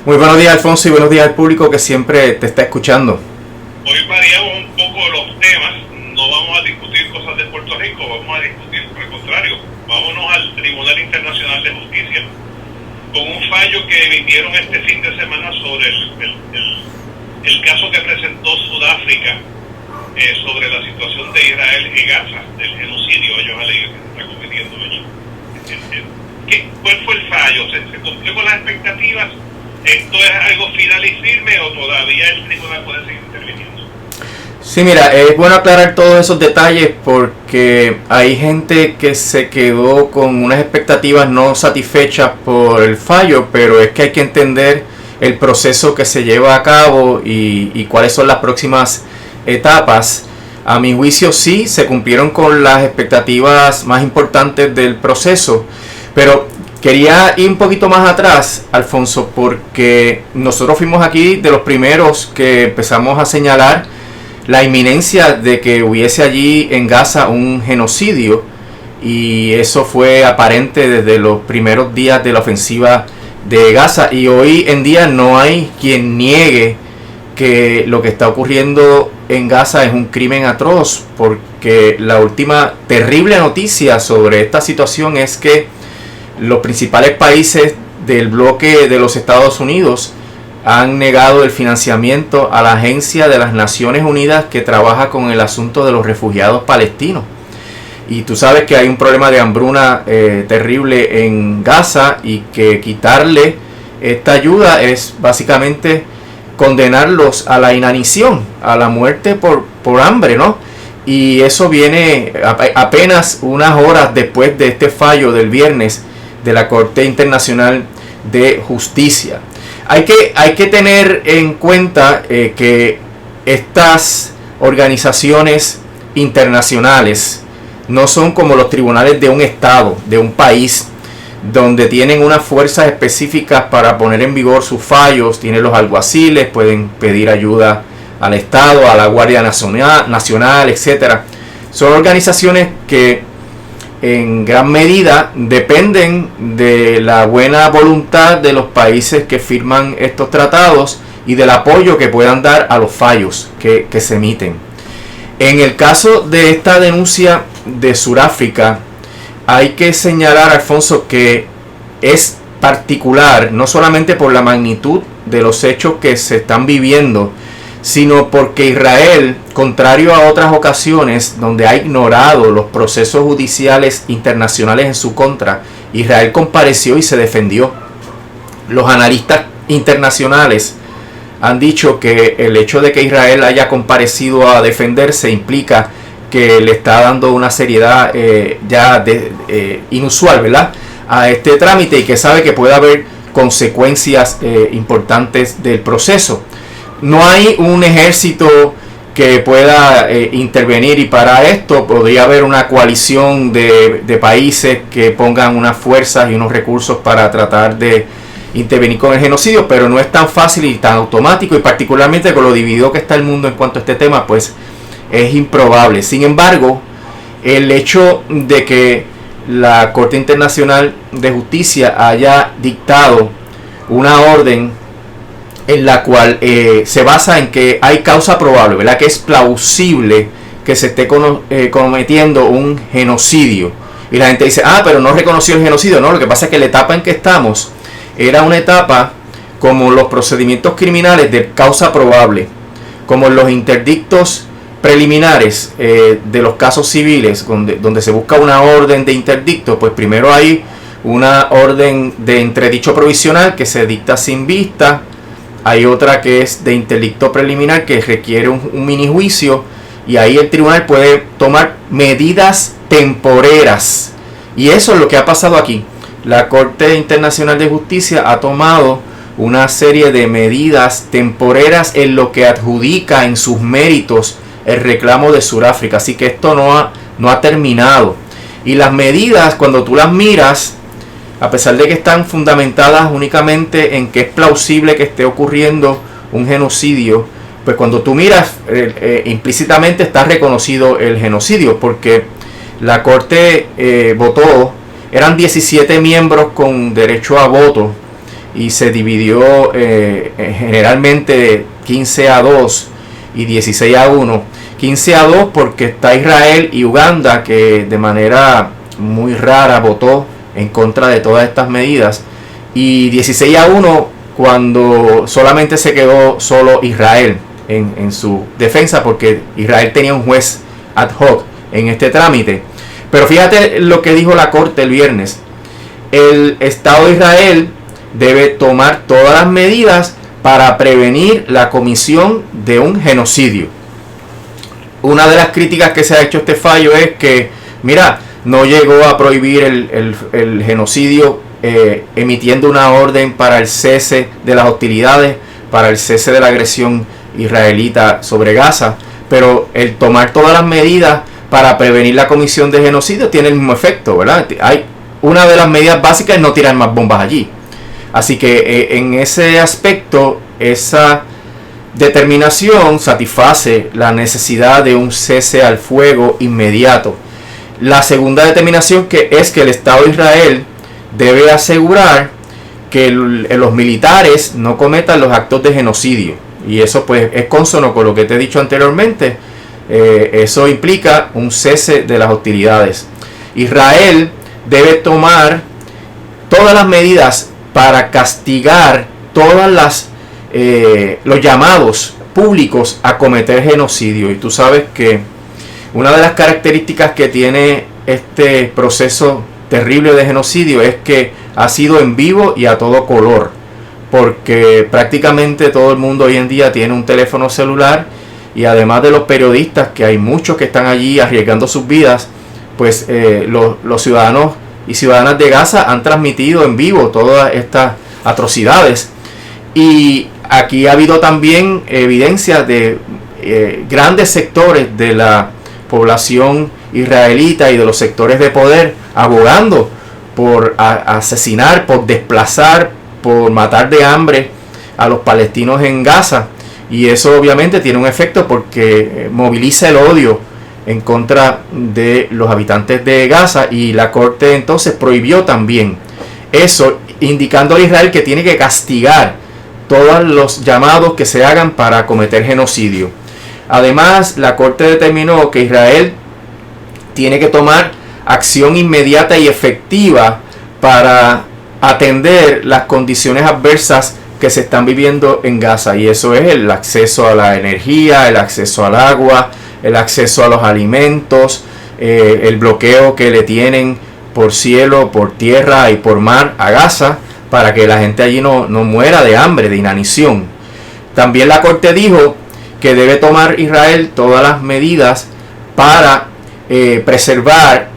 Muy buenos días, Alfonso, y buenos días al público que siempre te está escuchando. Hoy variamos un poco los temas, no vamos a discutir cosas de Puerto Rico, vamos a discutir, por el contrario, vámonos al Tribunal Internacional de Justicia, con un fallo que emitieron este fin de semana sobre el caso que presentó Sudáfrica sobre la situación de Israel y Gaza, del genocidio ellos aleguen que se está cometiendo allí. ¿Cuál fue el fallo? ¿Se cumplió con las expectativas? ¿Esto es algo final y firme o todavía el tribunal puede seguir interviniendo? Sí, mira, es bueno aclarar todos esos detalles porque hay gente que se quedó con unas expectativas no satisfechas por el fallo, pero es que hay que entender el proceso que se lleva a cabo y cuáles son las próximas etapas. A mi juicio sí, se cumplieron con las expectativas más importantes del proceso, pero quería ir un poquito más atrás, Alfonso, porque nosotros fuimos aquí de los primeros que empezamos a señalar la inminencia de que hubiese allí en Gaza un genocidio, y eso fue aparente desde los primeros días de la ofensiva de Gaza, y hoy en día no hay quien niegue que lo que está ocurriendo en Gaza es un crimen atroz, porque la última terrible noticia sobre esta situación es que los principales países del bloque de los Estados Unidos han negado el financiamiento a la Agencia de las Naciones Unidas que trabaja con el asunto de los refugiados palestinos. Y tú sabes que hay un problema de hambruna terrible en Gaza, y que quitarle esta ayuda es básicamente condenarlos a la inanición, a la muerte por hambre, ¿no? Y eso viene apenas unas horas después de este fallo del viernes de la Corte Internacional de Justicia. Hay que tener en cuenta que estas organizaciones internacionales no son como los tribunales de un estado, de un país, donde tienen unas fuerzas específicas para poner en vigor sus fallos. Tienen los alguaciles, pueden pedir ayuda al Estado, a la Guardia Nacional, etc. Son organizaciones que en gran medida dependen de la buena voluntad de los países que firman estos tratados y del apoyo que puedan dar a los fallos que se emiten. En el caso de esta denuncia de Sudáfrica, hay que señalar, Alfonso, que es particular no solamente por la magnitud de los hechos que se están viviendo, sino porque Israel, contrario a otras ocasiones donde ha ignorado los procesos judiciales internacionales en su contra, Israel compareció y se defendió. Los analistas internacionales han dicho que el hecho de que Israel haya comparecido a defenderse implica que le está dando una seriedad inusual, ¿verdad?, a este trámite, y que sabe que puede haber consecuencias importantes del proceso. No hay un ejército que pueda intervenir, y para esto podría haber una coalición de países que pongan unas fuerzas y unos recursos para tratar de intervenir con el genocidio, pero no es tan fácil y tan automático, y particularmente con lo dividido que está el mundo en cuanto a este tema, pues es improbable. Sin embargo, el hecho de que la Corte Internacional de Justicia haya dictado una orden en la cual se basa en que hay causa probable, ¿verdad?, que es plausible que se esté cometiendo un genocidio, y la gente dice, pero no reconoció el genocidio. No, lo que pasa es que la etapa en que estamos era una etapa como los procedimientos criminales de causa probable, como los interdictos preliminares de los casos civiles, donde se busca una orden de interdicto. Pues primero hay una orden de entredicho provisional que se dicta sin vista, hay otra que es de interdicto preliminar que requiere un mini juicio, y ahí el tribunal puede tomar medidas temporeras, y eso es lo que ha pasado aquí. La Corte Internacional de Justicia ha tomado una serie de medidas temporeras en lo que adjudica en sus méritos el reclamo de Sudáfrica, así que esto no ha terminado. Y las medidas, cuando tú las miras, a pesar de que están fundamentadas únicamente en que es plausible que esté ocurriendo un genocidio, pues cuando tú miras, implícitamente está reconocido el genocidio, porque la Corte votó, eran 17 miembros con derecho a voto, y se dividió generalmente 15-2 y 16-1. 15-2 porque está Israel y Uganda, que de manera muy rara votó en contra de todas estas medidas, y 16-1 cuando solamente se quedó solo Israel en su defensa, porque Israel tenía un juez ad hoc en este trámite. Pero fíjate lo que dijo la Corte el viernes: el Estado de Israel debe tomar todas las medidas para prevenir la comisión de un genocidio. Una de las críticas que se ha hecho a este fallo es que, mira, no llegó a prohibir el genocidio emitiendo una orden para el cese de las hostilidades, para el cese de la agresión israelita sobre Gaza, pero el tomar todas las medidas para prevenir la comisión de genocidio tiene el mismo efecto, ¿verdad? Hay una de las medidas básicas es no tirar más bombas allí. Así que en ese aspecto, esa determinación satisface la necesidad de un cese al fuego inmediato. La segunda determinación es que el Estado de Israel debe asegurar que los militares no cometan los actos de genocidio. Y eso pues es consono con lo que te he dicho anteriormente. Eso implica un cese de las hostilidades. Israel debe tomar todas las medidas para castigar todas los llamados públicos a cometer genocidio. Y tú sabes que una de las características que tiene este proceso terrible de genocidio es que ha sido en vivo y a todo color, porque prácticamente todo el mundo hoy en día tiene un teléfono celular, y además de los periodistas, que hay muchos que están allí arriesgando sus vidas, pues los ciudadanos y ciudadanas de Gaza han transmitido en vivo todas estas atrocidades. Y aquí ha habido también evidencia de grandes sectores de la población israelita y de los sectores de poder abogando por asesinar, por desplazar, por matar de hambre a los palestinos en Gaza. Y eso obviamente tiene un efecto porque moviliza el odio en contra de los habitantes de Gaza, y la Corte entonces prohibió también eso, indicando a Israel que tiene que castigar todos los llamados que se hagan para cometer genocidio. Además, la Corte determinó que Israel tiene que tomar acción inmediata y efectiva para atender las condiciones adversas que se están viviendo en Gaza, y eso es el acceso a la energía, el acceso al agua, el acceso a los alimentos, el bloqueo que le tienen por cielo, por tierra y por mar a Gaza, para que la gente allí no muera de hambre, de inanición. También la Corte dijo que debe tomar Israel todas las medidas para preservar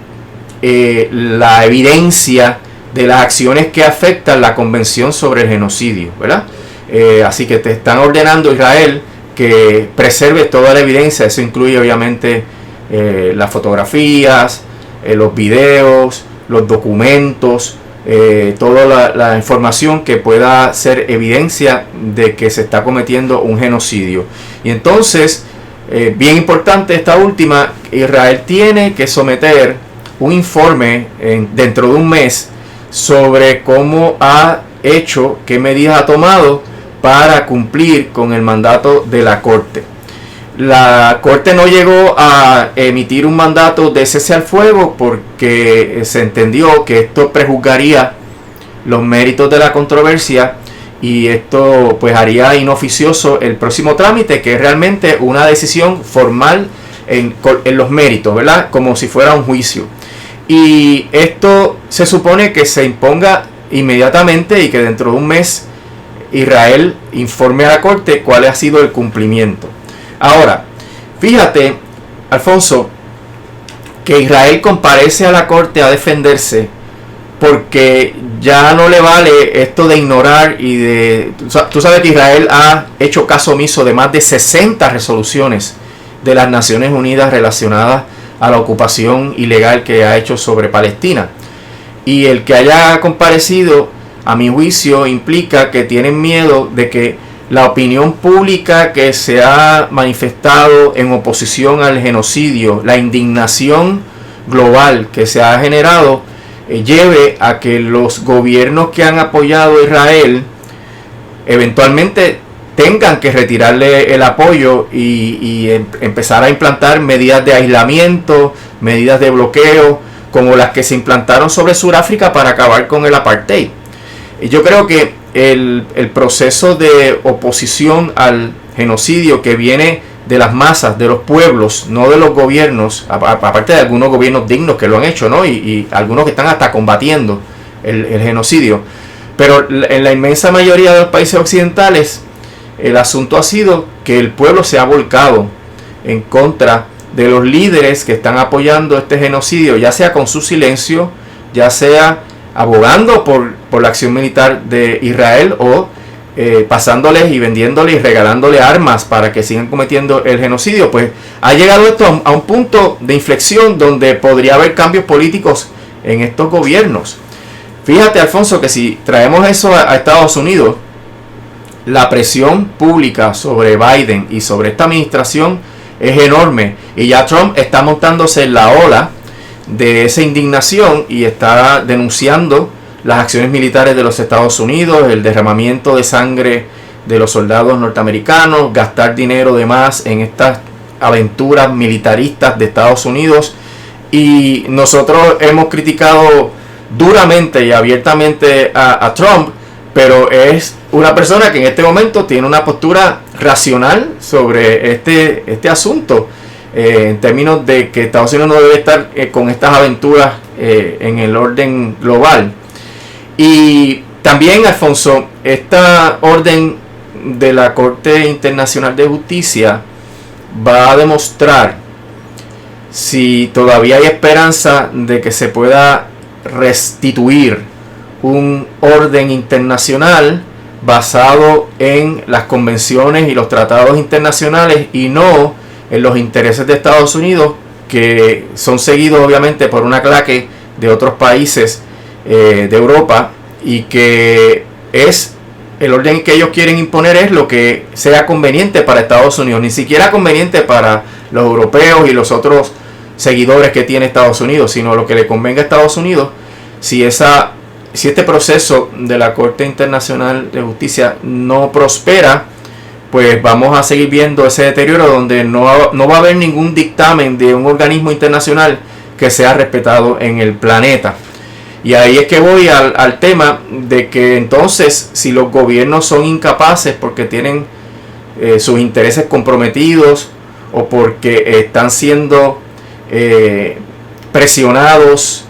la evidencia de las acciones que afectan la Convención sobre el Genocidio, ¿verdad? Así que te están ordenando, Israel, que preserve toda la evidencia. Eso incluye obviamente las fotografías, los videos, los documentos, toda la información que pueda ser evidencia de que se está cometiendo un genocidio. Y entonces, bien importante esta última, Israel tiene que someter un informe dentro de un mes sobre cómo ha hecho, qué medidas ha tomado para cumplir con el mandato de la Corte. La Corte no llegó a emitir un mandato de cese al fuego porque se entendió que esto prejuzgaría los méritos de la controversia, y esto pues haría inoficioso el próximo trámite, que es realmente una decisión formal en los méritos, ¿verdad? Como si fuera un juicio. Y esto se supone que se imponga inmediatamente y que dentro de un mes Israel informe a la Corte cuál ha sido el cumplimiento. Ahora, fíjate, Alfonso, que Israel comparece a la Corte a defenderse porque ya no le vale esto de ignorar y de... Tú sabes que Israel ha hecho caso omiso de más de 60 resoluciones de las Naciones Unidas relacionadas a la ocupación ilegal que ha hecho sobre Palestina. Y el que haya comparecido, a mi juicio, implica que tienen miedo de que la opinión pública que se ha manifestado en oposición al genocidio, la indignación global que se ha generado, lleve a que los gobiernos que han apoyado a Israel eventualmente tengan que retirarle el apoyo y empezar a implantar medidas de aislamiento, medidas de bloqueo, como las que se implantaron sobre Sudáfrica para acabar con el apartheid. Y yo creo que el proceso de oposición al genocidio que viene de las masas, de los pueblos, no de los gobiernos, aparte de algunos gobiernos dignos que lo han hecho, ¿no? Y algunos que están hasta combatiendo el genocidio, pero en la inmensa mayoría de los países occidentales el asunto ha sido que el pueblo se ha volcado en contra de los líderes que están apoyando este genocidio, ya sea con su silencio, ya sea abogando por la acción militar de Israel o pasándoles y vendiéndoles y regalándole armas para que sigan cometiendo el genocidio. Pues ha llegado esto a un punto de inflexión donde podría haber cambios políticos en estos gobiernos. Fíjate, Alfonso, que si traemos eso a Estados Unidos, la presión pública sobre Biden y sobre esta administración es enorme, y ya Trump está montándose en la ola de esa indignación y está denunciando las acciones militares de los Estados Unidos, el derramamiento de sangre de los soldados norteamericanos, gastar dinero de más en estas aventuras militaristas de Estados Unidos. Y nosotros hemos criticado duramente y abiertamente a Trump, pero es una persona que en este momento tiene una postura racional sobre este asunto, en términos de que Estados Unidos no debe estar con estas aventuras en el orden global. Y también, Alfonso, esta orden de la Corte Internacional de Justicia va a demostrar si todavía hay esperanza de que se pueda restituir un orden internacional basado en las convenciones y los tratados internacionales y no en los intereses de Estados Unidos, que son seguidos obviamente por una claque de otros países de Europa, y que es el orden que ellos quieren imponer es lo que sea conveniente para Estados Unidos, ni siquiera conveniente para los europeos y los otros seguidores que tiene Estados Unidos, sino lo que le convenga a Estados Unidos. Si este proceso de la Corte Internacional de Justicia no prospera, pues vamos a seguir viendo ese deterioro donde no va a haber ningún dictamen de un organismo internacional que sea respetado en el planeta. Y ahí es que voy al tema de que entonces, si los gobiernos son incapaces porque tienen sus intereses comprometidos o porque están siendo presionados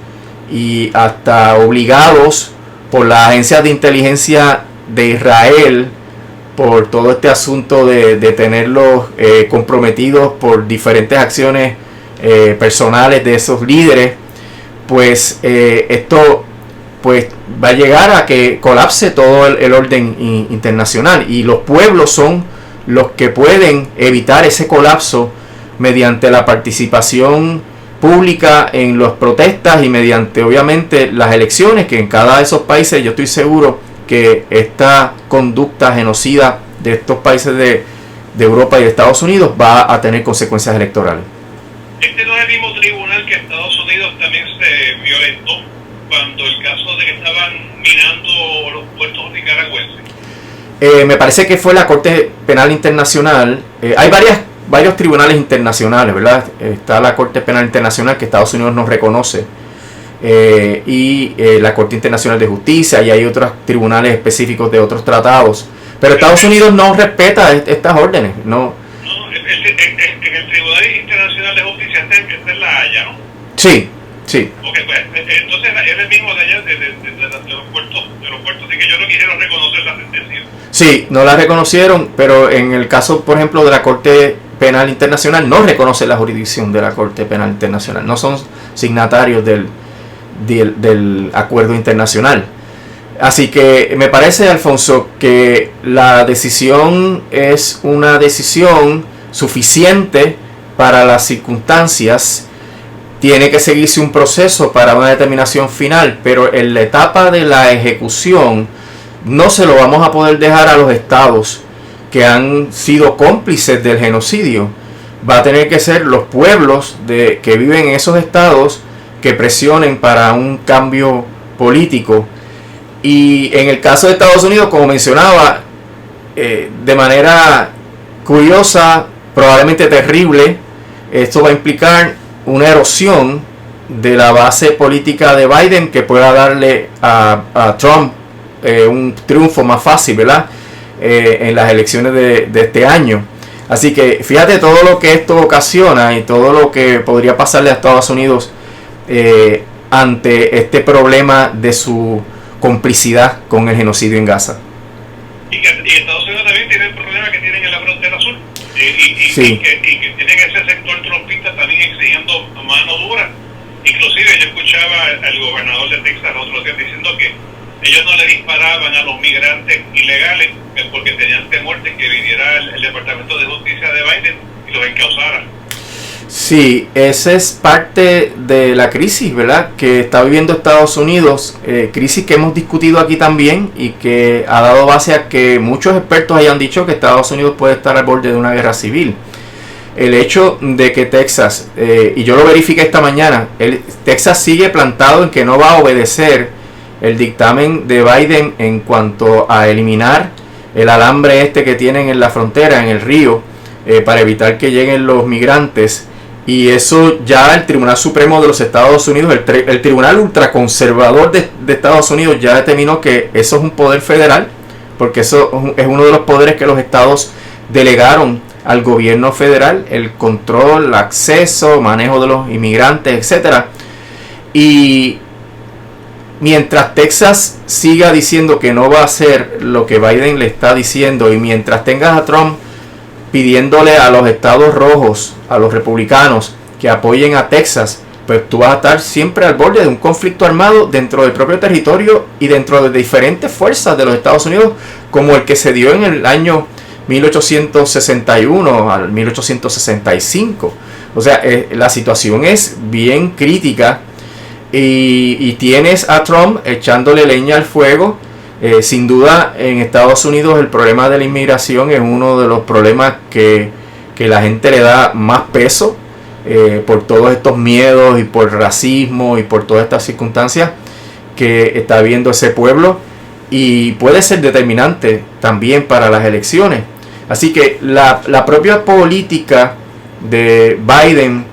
y hasta obligados por las agencias de inteligencia de Israel, por todo este asunto de tenerlos comprometidos por diferentes acciones personales de esos líderes, pues esto pues va a llegar a que colapse todo el orden internacional, y los pueblos son los que pueden evitar ese colapso mediante la participación pública en las protestas y mediante obviamente las elecciones, que en cada de esos países yo estoy seguro que esta conducta genocida de estos países de Europa y de Estados Unidos va a tener consecuencias electorales. Este no es el mismo tribunal que Estados Unidos también se violentó cuando el caso de que estaban minando los puertos nicaragüenses. Me parece que fue la Corte Penal Internacional. Hay varios tribunales internacionales, ¿verdad? Está la Corte Penal Internacional que Estados Unidos no reconoce, y la Corte Internacional de Justicia, y hay otros tribunales específicos de otros tratados, pero Estados Unidos no respeta estas órdenes. No, en el Tribunal Internacional de Justicia está en La Haya, ¿no? Sí, sí. Okay, pues, entonces es el mismo de allá de los puertos, así que yo no quisieron reconocer la sentencia. Sí, no la reconocieron, pero en el caso, por ejemplo, de la Corte Penal Internacional, no reconoce la jurisdicción de la Corte Penal Internacional, no son signatarios del acuerdo internacional. Así que me parece, Alfonso, que la decisión es una decisión suficiente para las circunstancias. Tiene que seguirse un proceso para una determinación final, pero en la etapa de la ejecución no se lo vamos a poder dejar a los estados que han sido cómplices del genocidio. Va a tener que ser los pueblos que viven en esos estados que presionen para un cambio político. Y en el caso de Estados Unidos, como mencionaba, de manera curiosa, probablemente terrible, esto va a implicar una erosión de la base política de Biden que pueda darle a Trump un triunfo más fácil, ¿verdad? En las elecciones de este año. Así que fíjate todo lo que esto ocasiona y todo lo que podría pasarle a Estados Unidos ante este problema de su complicidad con el genocidio en Gaza. Y Estados Unidos también tiene el problema que tienen en la frontera sur. Sí. Y que tienen ese sector trompista también exigiendo mano dura. Inclusive yo escuchaba al gobernador de Texas el otro día diciendo que ellos no le disparaban a los migrantes ilegales porque tenían temor de que viniera el Departamento de Justicia de Biden y los encausara. Sí, esa es parte de la crisis, ¿verdad?, que está viviendo Estados Unidos, crisis que hemos discutido aquí también y que ha dado base a que muchos expertos hayan dicho que Estados Unidos puede estar al borde de una guerra civil. El hecho de que Texas, y yo lo verifiqué esta mañana, Texas sigue plantado en que no va a obedecer el dictamen de Biden en cuanto a eliminar el alambre este que tienen en la frontera, en el río, para evitar que lleguen los migrantes. Y eso ya el Tribunal Supremo de los Estados Unidos, el Tribunal Ultraconservador de Estados Unidos ya determinó que eso es un poder federal, porque eso es uno de los poderes que los estados delegaron al gobierno federal, el control, el acceso, manejo de los inmigrantes, etcétera. Y mientras Texas siga diciendo que no va a hacer lo que Biden le está diciendo, y mientras tengas a Trump pidiéndole a los estados rojos, a los republicanos, que apoyen a Texas, pues tú vas a estar siempre al borde de un conflicto armado dentro del propio territorio y dentro de diferentes fuerzas de los Estados Unidos, como el que se dio en el año 1861 al 1865. O sea, la situación es bien crítica y tienes a Trump echándole leña al fuego. Sin duda, en Estados Unidos el problema de la inmigración es uno de los problemas que la gente le da más peso por todos estos miedos y por racismo y por todas estas circunstancias que está viviendo ese pueblo, y puede ser determinante también para las elecciones. Así que la propia política de Biden,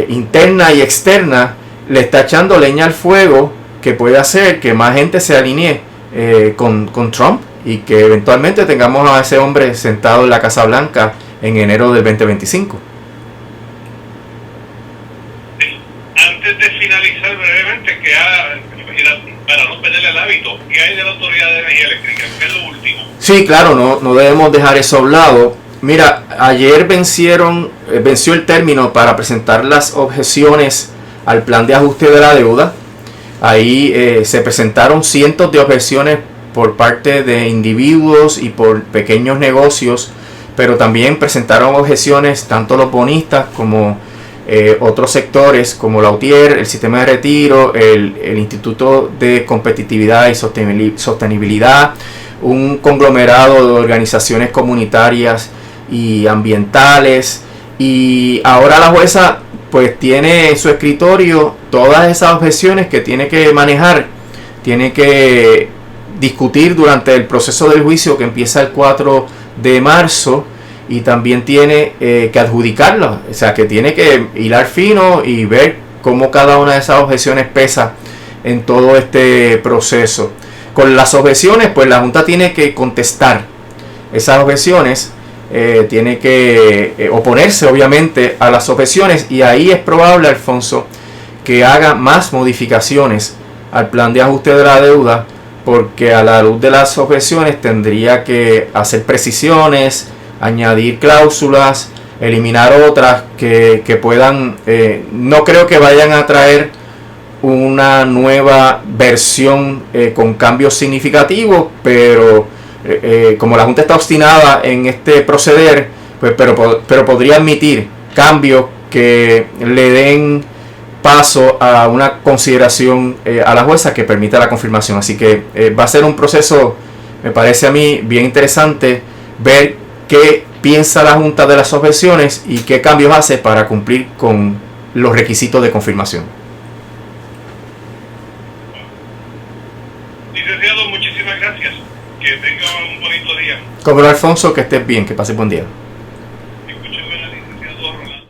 interna y externa, le está echando leña al fuego que puede hacer que más gente se alinee con Trump y que eventualmente tengamos a ese hombre sentado en la Casa Blanca en enero del 2025. Antes de finalizar brevemente, para no perder el hábito, ¿qué hay de la Autoridad de Energía Eléctrica? ¿Qué es lo último? Sí, claro, no debemos dejar eso a un lado. Mira, ayer venció el término para presentar las objeciones al plan de ajuste de la deuda. Ahí se presentaron cientos de objeciones por parte de individuos y por pequeños negocios, pero también presentaron objeciones tanto los bonistas como otros sectores como la UTIER, el sistema de retiro, el Instituto de Competitividad y Sostenibilidad, un conglomerado de organizaciones comunitarias y ambientales. Y ahora la jueza pues tiene en su escritorio todas esas objeciones que tiene que manejar, tiene que discutir durante el proceso del juicio que empieza el 4 de marzo, y también tiene que adjudicarlas, o sea que tiene que hilar fino y ver cómo cada una de esas objeciones pesa en todo este proceso. Con las objeciones, pues la Junta tiene que contestar esas objeciones, tiene que oponerse obviamente a las objeciones, y ahí es probable, Alfonso, que haga más modificaciones al plan de ajuste de la deuda, porque a la luz de las objeciones tendría que hacer precisiones, añadir cláusulas, eliminar otras que puedan, no creo que vayan a traer una nueva versión con cambios significativos, pero como la Junta está obstinada en este proceder, pues, pero podría admitir cambios que le den paso a una consideración a la jueza que permita la confirmación. Así que va a ser un proceso, me parece a mí, bien interesante ver qué piensa la Junta de las objeciones y qué cambios hace para cumplir con los requisitos de confirmación. Licenciado, muchísimas gracias. Que tenga un bonito día. Como Alfonso, que estés bien, que pase buen día. Escúcheme la licenciada Rolando.